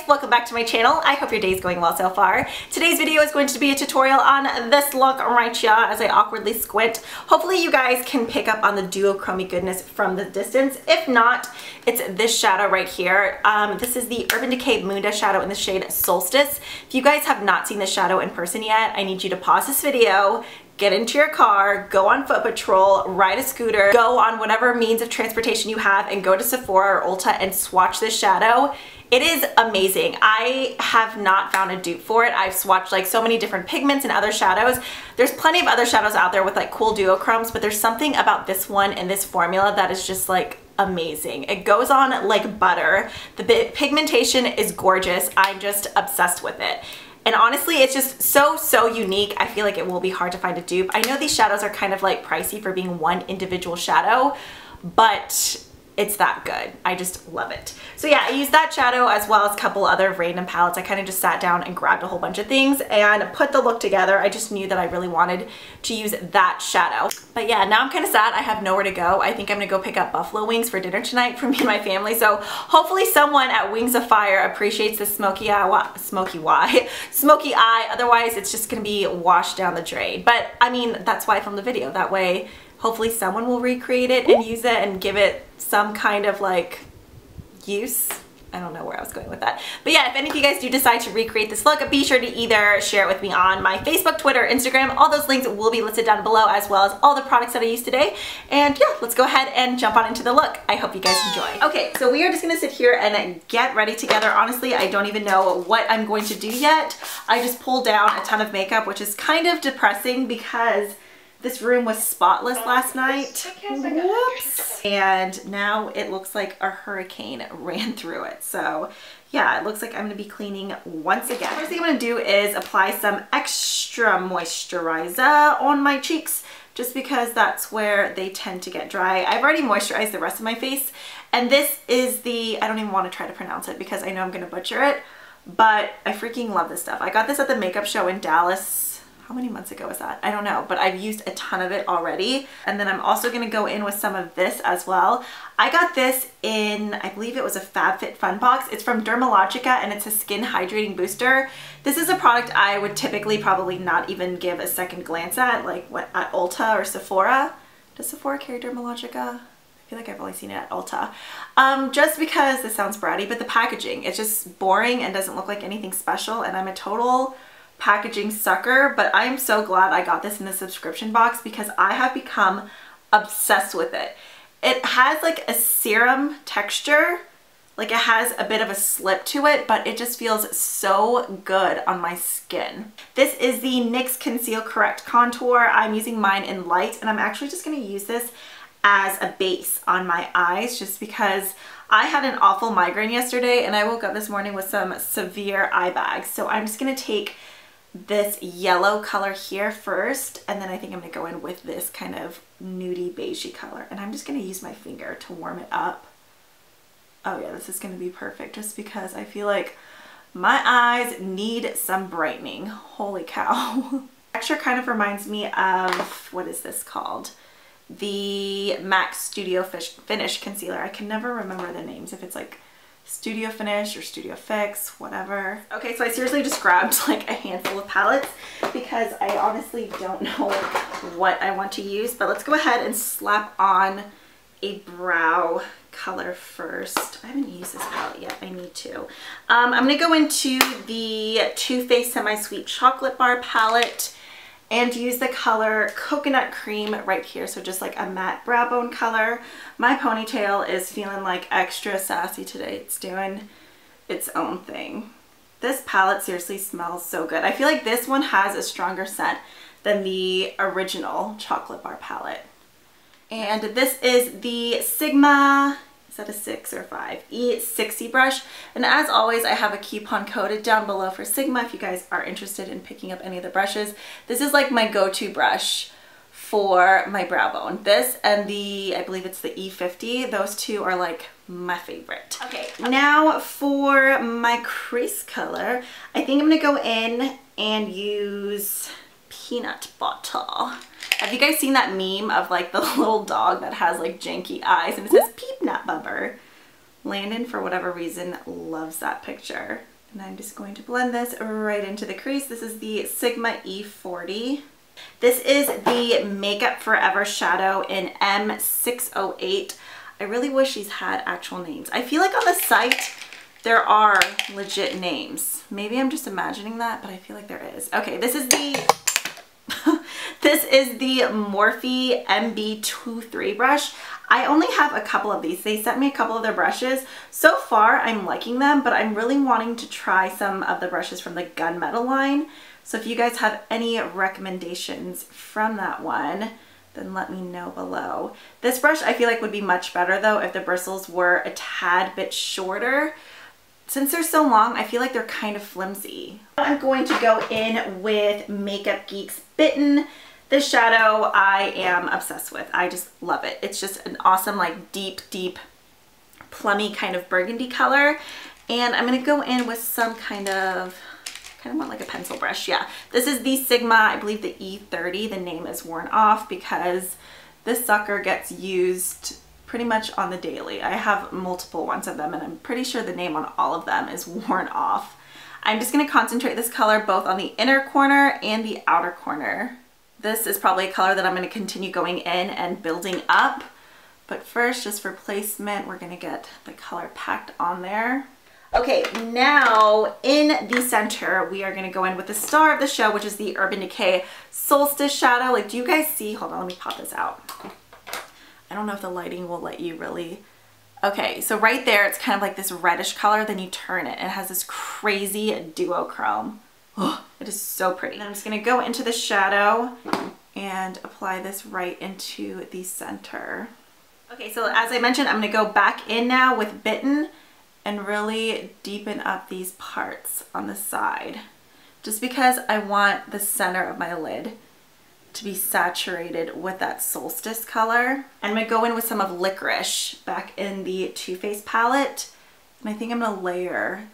welcome back to my channel. I hope your day is going well so far. Today's video is going to be a tutorial on this look right here as I awkwardly squint. Hopefully you guys can pick up on the duochromy goodness from the distance. If not, it's this shadow right here. This is the Urban Decay Moon Dust shadow in the shade Solstice. If you guys have not seen this shadow in person yet, I need you to pause this video, get into your car, go on foot patrol, ride a scooter, go on whatever means of transportation you have and go to Sephora or Ulta and swatch this shadow. It is amazing. I have not found a dupe for it. I've swatched like so many different pigments and other shadows. There's plenty of other shadows out there with like cool duochromes, but there's something about this one and this formula that is just like amazing. It goes on like butter. The pigmentation is gorgeous. I'm just obsessed with it. And honestly, it's just so unique. I feel like it will be hard to find a dupe. I know these shadows are kind of like pricey for being one individual shadow, but it's that good. I just love it. So yeah, I used that shadow as well as a couple other random palettes. I kind of just sat down and grabbed a whole bunch of things and put the look together. I just knew that I really wanted to use that shadow. But yeah, now I'm kind of sad I have nowhere to go. I think I'm gonna go pick up buffalo wings for dinner tonight for me and my family. So hopefully someone at Wings of Fire appreciates the smoky eye. Otherwise it's just gonna be washed down the drain. But I mean, that's why I filmed the video. That way, hopefully someone will recreate it and use it and give it some kind of like use. I don't know where I was going with that. But yeah, if any of you guys do decide to recreate this look, be sure to either share it with me on my Facebook, Twitter, Instagram. All those links will be listed down below, as well as all the products that I used today. And yeah, let's go ahead and jump on into the look. I hope you guys enjoy. Okay, so we are just gonna sit here and get ready together. Honestly, I don't even know what I'm going to do yet. I just pulled down a ton of makeup, which is kind of depressing because this room was spotless last night. Whoops. And now it looks like a hurricane ran through it. So yeah, it looks like I'm gonna be cleaning once again. The first thing I'm gonna do is apply some extra moisturizer on my cheeks, just because that's where they tend to get dry. I've already moisturized the rest of my face. And this is the, I don't even wanna try to pronounce it because I know I'm gonna butcher it, but I freaking love this stuff. I got this at the makeup show in Dallas. How many months ago was that? I don't know, but I've used a ton of it already. And then I'm also gonna go in with some of this as well. I got this in, I believe it was a FabFitFun box. It's from Dermalogica and it's a skin hydrating booster. This is a product I would typically probably not even give a second glance at, like at Ulta or Sephora. Does Sephora carry Dermalogica? I feel like I've only seen it at Ulta. Just because this sounds bratty, but the packaging, it's just boring and doesn't look like anything special, and I'm a total packaging sucker, but I am so glad I got this in the subscription box because I have become obsessed with it. It has like a serum texture, like it has a bit of a slip to it, but it just feels so good on my skin. This is the NYX Conceal Correct Contour. I'm using mine in light, and I'm actually just going to use this as a base on my eyes just because I had an awful migraine yesterday and I woke up this morning with some severe eye bags. So I'm just going to take this yellow color here first, and then I think I'm gonna go in with this kind of nudie beigey color, and I'm just gonna use my finger to warm it up. Oh yeah, this is gonna be perfect just because I feel like my eyes need some brightening. Holy cow. Texture kind of reminds me of, what is this called? The MAC Studio Finish Concealer. I can never remember the names, if it's like Studio Finish or Studio Fix, whatever. Okay, so I seriously just grabbed like a handful of palettes because I honestly don't know what I want to use, but let's go ahead and slap on a brow color first. I haven't used this palette yet, I need to. I'm gonna go into the Too Faced Semi-Sweet Chocolate Bar palette and use the color Coconut Cream right here. So just like a matte brow bone color. My ponytail is feeling like extra sassy today. It's doing its own thing. This palette seriously smells so good. I feel like this one has a stronger scent than the original Chocolate Bar palette. And this is the Sigma, is that a 6 or 5? E60 brush. And as always, I have a coupon coded down below for Sigma if you guys are interested in picking up any of the brushes. This is like my go-to brush for my brow bone. This and the, I believe it's the E50, those two are like my favorite. Okay, now for my crease color, I think I'm gonna go in and use Peanut Butter. Have you guys seen that meme of like the little dog that has like janky eyes and it says Peanut Butter? Landon, for whatever reason, loves that picture. And I'm just going to blend this right into the crease. This is the Sigma E40. This is the Makeup Forever shadow in M608. I really wish these had actual names. I feel like on the site there are legit names. Maybe I'm just imagining that, but I feel like there is. Okay, this is the this is the Morphe MB23 brush. I only have a couple of these. They sent me a couple of their brushes. So far, I'm liking them, but I'm really wanting to try some of the brushes from the Gunmetal line. So if you guys have any recommendations from that one, then let me know below. This brush I feel like would be much better though if the bristles were a tad bit shorter. Since they're so long, I feel like they're kind of flimsy. I'm going to go in with Makeup Geek's Bitten. This shadow I am obsessed with. I just love it. It's just an awesome, like deep plummy kind of burgundy color. And I'm gonna go in with some kind of want like a pencil brush. Yeah, this is the Sigma, I believe the E30. The name is worn off because this sucker gets used pretty much on the daily. I have multiple ones of them and I'm pretty sure the name on all of them is worn off. I'm just going to concentrate this color both on the inner corner and the outer corner. This is probably a color that I'm going to continue going in and building up. But first, just for placement, we're going to get the color packed on there. Okay, now in the center, we are going to go in with the star of the show, which is the Urban Decay Solstice shadow. Like, do you guys see? Hold on, let me pop this out. I don't know if the lighting will let you really. Okay, so right there, it's kind of like this reddish color. Then you turn it and it has this crazy duochrome. Oh, it is so pretty. And I'm just going to go into the shadow and apply this right into the center. Okay, so as I mentioned, I'm going to go back in now with Bitten and really deepen up these parts on the side. Just because I want the center of my lid to be saturated with that Solstice color. I'm gonna go in with some of Licorice back in the Too Faced palette. And I think I'm gonna layer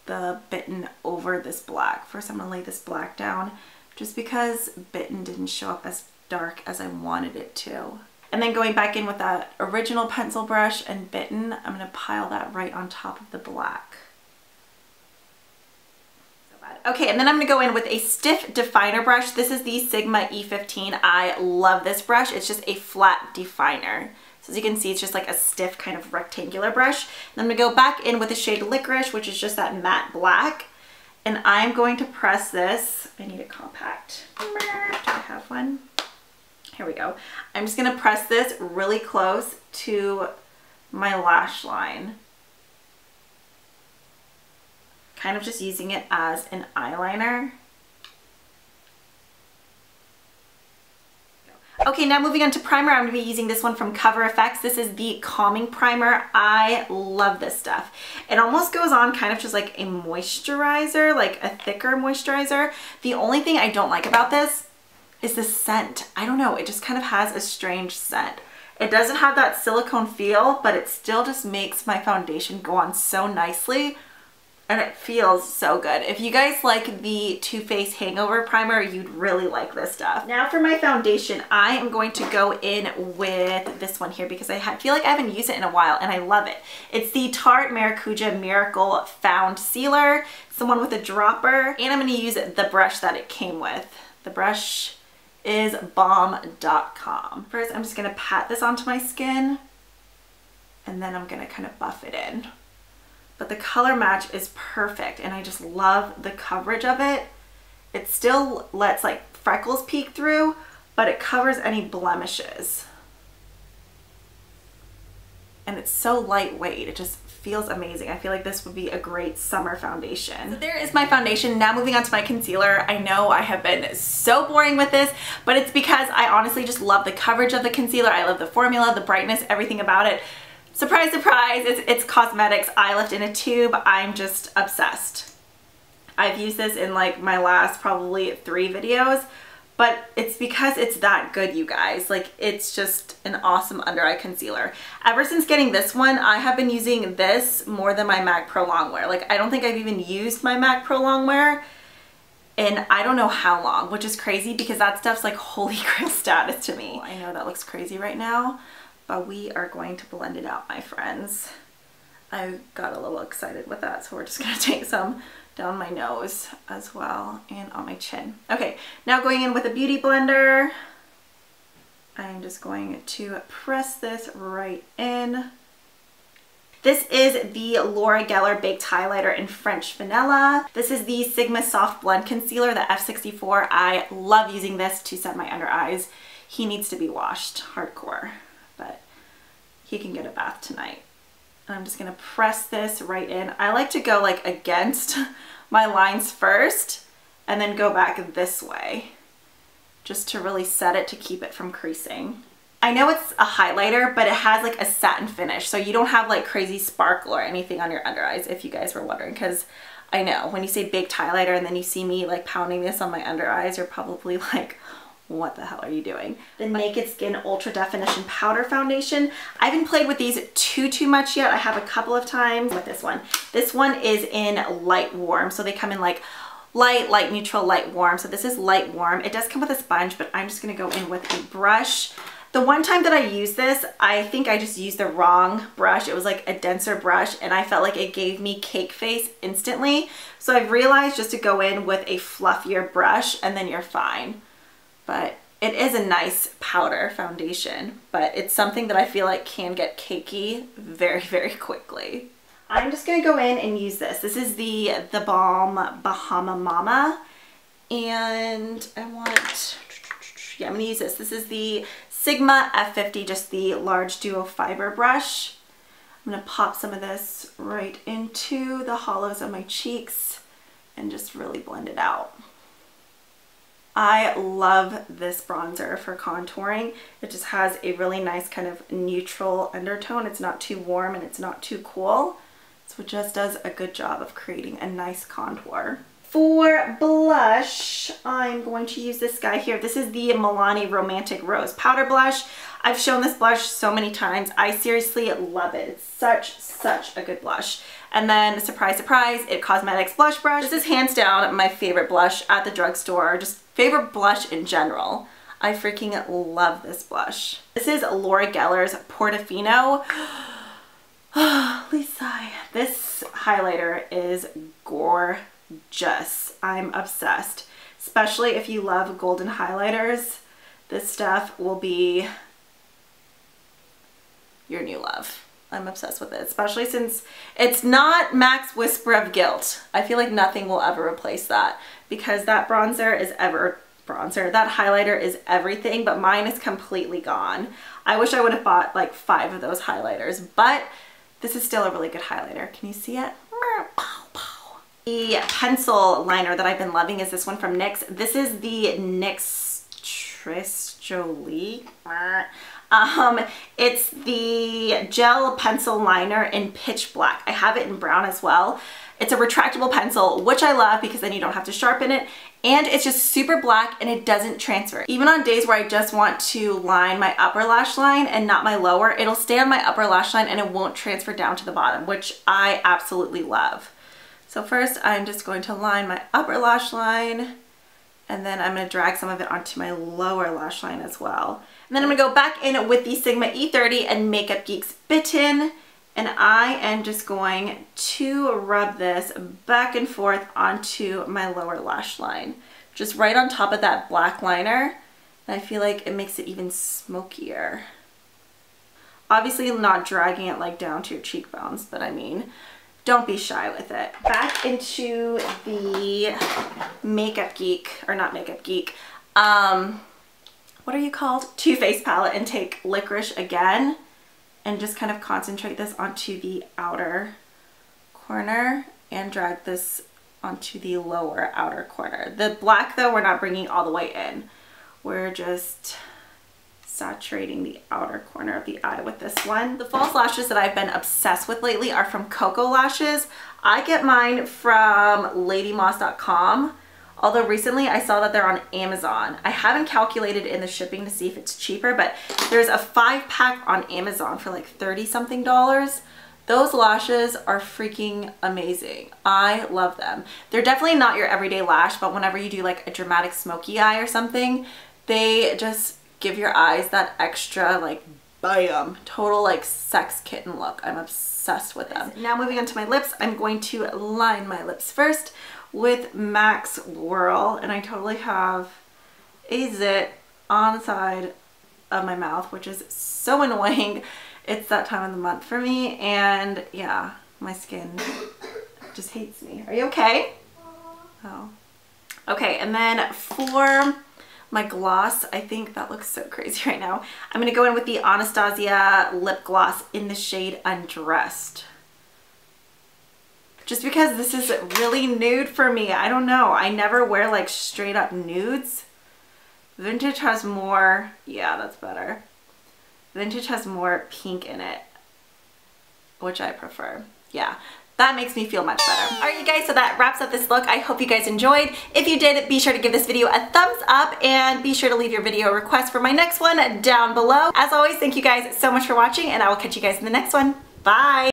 the Bitten over this black. First I'm gonna lay this black down just because Bitten didn't show up as dark as I wanted it to. And then going back in with that original pencil brush and Bitten, I'm gonna pile that right on top of the black. Okay, and then I'm gonna go in with a stiff definer brush. This is the Sigma E15. I love this brush. It's just a flat definer. So as you can see, it's just like a stiff kind of rectangular brush. And I'm gonna go back in with the shade Licorice, which is just that matte black. And I'm going to press this. I need a compact. Do I have one? Here we go. I'm just gonna press this really close to my lash line. Kind of just using it as an eyeliner. Okay, now moving on to primer, I'm going to be using this one from Cover FX. This is the Calming Primer. I love this stuff. It almost goes on kind of just like a moisturizer, like a thicker moisturizer. The only thing I don't like about this is the scent. I don't know, it just kind of has a strange scent. It doesn't have that silicone feel, but it still just makes my foundation go on so nicely. And it feels so good. If you guys like the Too Faced Hangover Primer, you'd really like this stuff. Now for my foundation, I am going to go in with this one here because I feel like I haven't used it in a while and I love it. It's the Tarte Maracuja Miracle Found Sealer. It's the one with a dropper. And I'm gonna use the brush that it came with. The brush is BALM.com. First, I'm just gonna pat this onto my skin and then I'm gonna kind of buff it in. But the color match is perfect and I just love the coverage of it. It still lets like freckles peek through, but it covers any blemishes. And it's so lightweight, it just feels amazing. I feel like this would be a great summer foundation. So there is my foundation. Now moving on to my concealer. I know I have been so boring with this, but it's because I honestly just love the coverage of the concealer. I love the formula, the brightness, everything about it. Surprise, surprise, it's cosmetics. I left in a tube. I'm just obsessed. I've used this in like my last probably 3 videos, but it's because it's that good, you guys. Like, it's just an awesome under eye concealer. Ever since getting this one, I have been using this more than my MAC Pro Longwear. Like, I don't think I've even used my MAC Pro Longwear in I don't know how long, which is crazy because that stuff's like holy grail status to me. I know that looks crazy right now, but we are going to blend it out, my friends. I got a little excited with that, so we're just gonna take some down my nose as well and on my chin. Okay, now going in with a beauty blender, I'm just going to press this right in. This is the Laura Geller Baked Highlighter in French Vanilla. This is the Sigma Soft Blend Concealer, the F64. I love using this to set my under eyes. He needs to be washed hardcore, but he can get a bath tonight. And I'm just gonna press this right in. I like to go like against my lines first and then go back this way just to really set it to keep it from creasing. I know it's a highlighter, but it has like a satin finish, so you don't have like crazy sparkle or anything on your under eyes, if you guys were wondering, because I know when you say baked highlighter and then you see me like pounding this on my under eyes, you're probably like, what the hell are you doing? The Naked Skin Ultra Definition Powder Foundation. I haven't played with these too much yet. I have a couple of times with this one. This one is in light warm, so they come in like light neutral, light warm. So this is light warm. It does come with a sponge, but I'm just gonna go in with a brush. The one time that I used this, I think I just used the wrong brush. It was like a denser brush and I felt like it gave me cake face instantly. So I've realized just to go in with a fluffier brush and then you're fine. But it is a nice powder foundation, but it's something that I feel like can get cakey very quickly. I'm just gonna go in and use this. This is the BALM Bahama Mama. And I'm gonna use this. This is the Sigma F50, just the large duo fiber brush. I'm gonna pop some of this right into the hollows of my cheeks and just really blend it out. I love this bronzer for contouring. It just has a really nice kind of neutral undertone. It's not too warm and it's not too cool. So it just does a good job of creating a nice contour. For blush, I'm going to use this guy here. This is the MILANI Romantic Rose Powder Blush. I've shown this blush so many times. I seriously love it. It's such a good blush. And then, surprise, surprise, It Cosmetics Blush Brush. This is hands down my favorite blush at the drugstore, just favorite blush in general. I freaking love this blush. This is Laura Gellar's Portofino. Lisa, this highlighter is gorgeous. I'm obsessed. Especially if you love golden highlighters, this stuff will be your new love. I'm obsessed with it, especially since it's not MAC's Whisper of Guilt. I feel like nothing will ever replace that because that bronzer is that highlighter is everything, but mine is completely gone. I wish I would have bought like 5 of those highlighters, but this is still a really good highlighter. Can you see it? The pencil liner that I've been loving is this one from NYX. This is the NYX Tris Jolie. It's the gel pencil liner in pitch black. I have it in brown as well. It's a retractable pencil, which I love because then you don't have to sharpen it. And it's just super black and it doesn't transfer. Even on days where I just want to line my upper lash line and not my lower, it'll stay on my upper lash line and it won't transfer down to the bottom, which I absolutely love. So first I'm just going to line my upper lash line and then I'm going to drag some of it onto my lower lash line as well. And then I'm going to go back in with the Sigma E30 and Makeup Geek's Bitten. And I am just going to rub this back and forth onto my lower lash line. Just right on top of that black liner. And I feel like it makes it even smokier. Obviously not dragging it like down to your cheekbones, but I mean, don't be shy with it. Back into the Makeup Geek, or not Makeup Geek, what are you called? Too Faced palette and take Licorice again and just kind of concentrate this onto the outer corner and drag this onto the lower outer corner. The black though, we're not bringing all the way in. We're just saturating the outer corner of the eye with this one. The false lashes that I've been obsessed with lately are from Coco Lashes. I get mine from ladymoss.com. Although recently I saw that they're on Amazon. I haven't calculated in the shipping to see if it's cheaper, but there's a 5-pack on Amazon for like $30-something. Those lashes are freaking amazing. I love them. They're definitely not your everyday lash, but whenever you do like a dramatic smoky eye or something, they just give your eyes that extra like bam, total like sex kitten look. I'm obsessed with them. Now moving on to my lips, I'm going to line my lips first with MAC's Whirl, and I totally have a zit on the side of my mouth, which is so annoying. It's that time of the month for me, and yeah, my skin just hates me. Are you okay? Oh. Okay, and then for my gloss, I think that looks so crazy right now. I'm gonna go in with the Anastasia lip gloss in the shade Undressed. Just because this is really nude for me. I don't know. I never wear like straight up nudes. Vintage has more, yeah, that's better. Vintage has more pink in it, which I prefer. Yeah, that makes me feel much better. All right, you guys, so that wraps up this look. I hope you guys enjoyed. If you did, be sure to give this video a thumbs up and be sure to leave your video request for my next one down below. As always, thank you guys so much for watching, and I will catch you guys in the next one. Bye.